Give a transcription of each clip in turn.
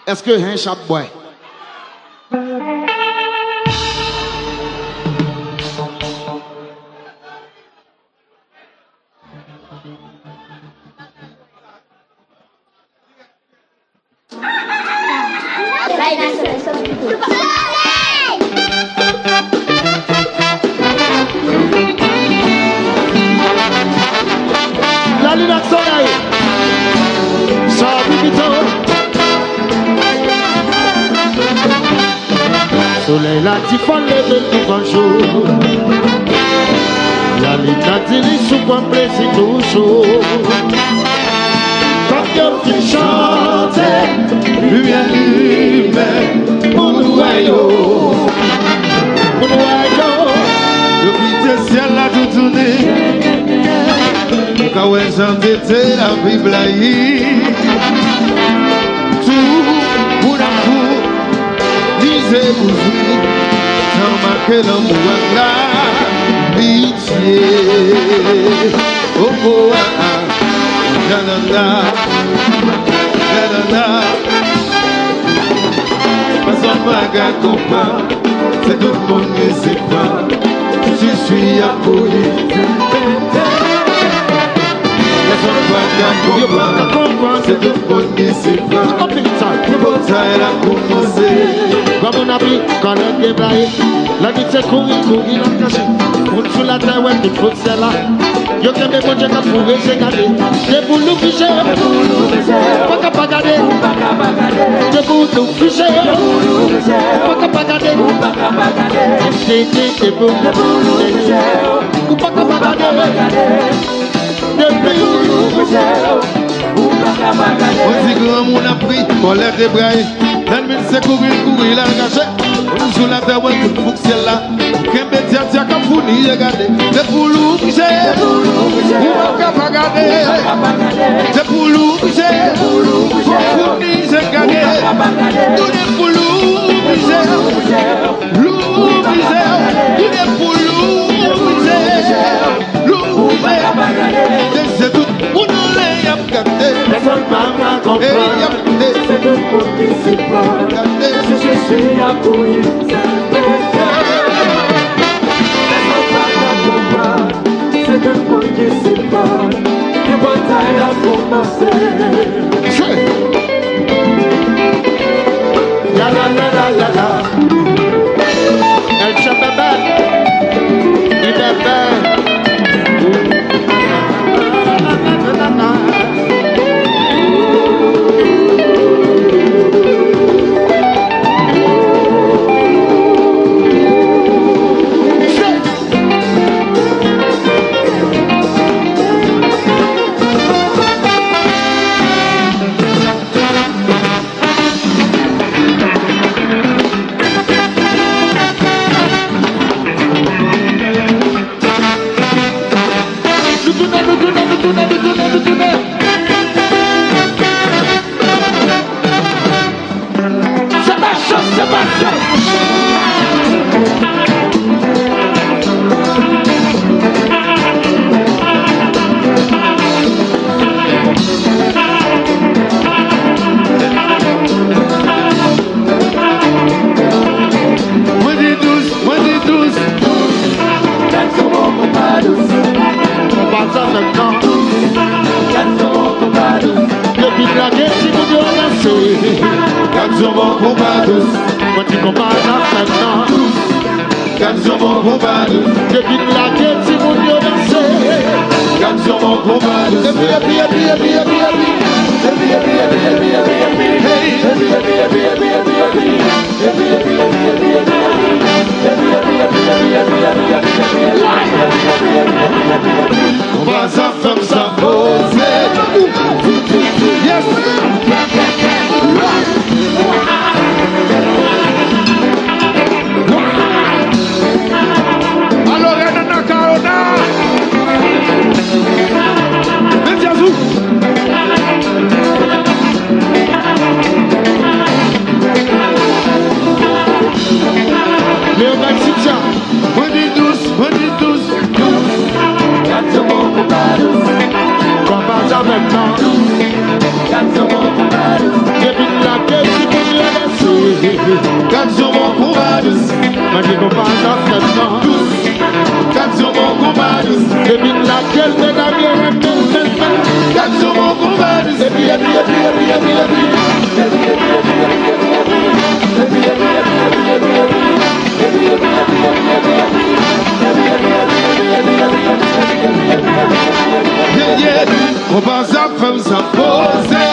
Est-ce que un chat boy? LALIN ak Soleil. Ça Gita. Soleil la ti fallait de tout bonjour. LALIN a dit sous quoi plaisir toujours. Quand tu chantes, lumière humaine, mon noyau. Mon noyau. Depuis le ciel a tout tourné. Quand on chante la Bible tout pour l'amour, lisez pour vous, sans marquer l'amour à l'amitié. Oh, oh, ah, ah, la la la, la la la. Pas en bagarre compas, c'est tout le monde qui sait pas. Je suis appelé. C'est tout bon qui s'est fait. Le bataille a commencé. Comme on a pris, quand on a débraillé, la vie c'est courir, courir, la cacher. On sous la terre, ouais, tout faut c'est là. Yo que mes bonnes gens pour regarder. C'est pour nous ficher. Pas qu'à garder. C'est pour nous ficher. Pas qu'à garder. C'est pour nous ficher. Ou pas qu'à garder. On dit grand monde a pris, on lève des bras. L'ennemi c'est courir, courir, la cacher. On sous la terre, ouais, tout faut que c'est là. Qu'un métier, tiens, qu'un fourni, regardez. C'est pour nous ficher. Ou pas qu'à garder. C'est pour nous ficher. Fourni, c'est gagné. Tout est pour nous ficher. Nous ficher. Tout est pour nous ficher. C'est tout pour nous les gâter. Personne ne va comprendre. C'est tout pour qui s'y prend. Je suis à courir. C'est tout pour qui s'y prend. Le bataille a commencé. La la la la la la. El Chababa. Il bébé. Quand sur mon combat douce, m'a dit qu'on passe à faire douce. Quand sur mon combat douce, et puis laquelle de la mienne, quand sur mon combat douce, et puis, on passe à faire ça poser.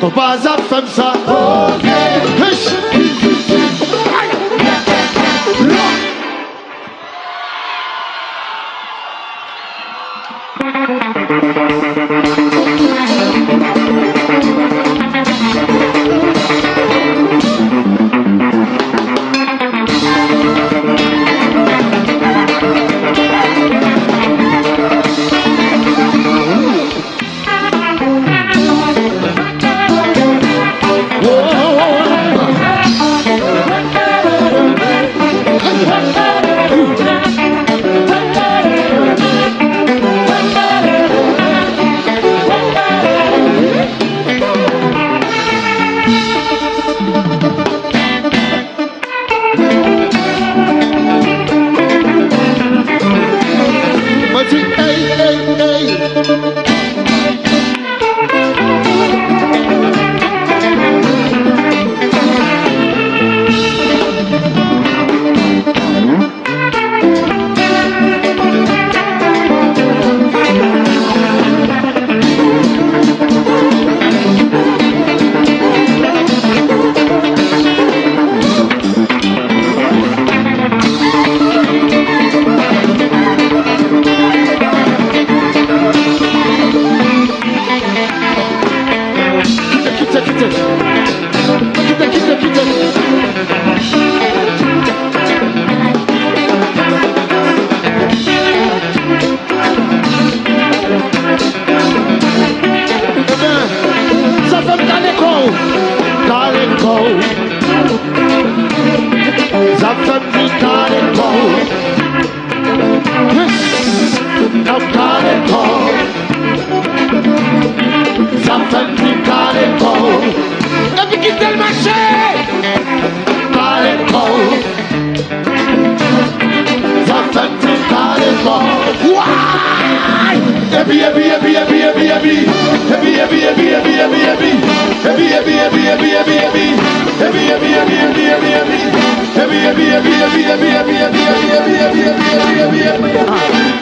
qu'on passe à faire ça. ZAFEM Depuis qu'il le marché,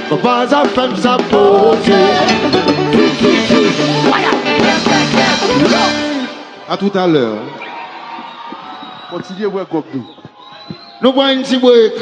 Papa ZAFEM sa pose. À tout à l'heure. Continuez, ouais, Gobdou. Nous voyons un petit break.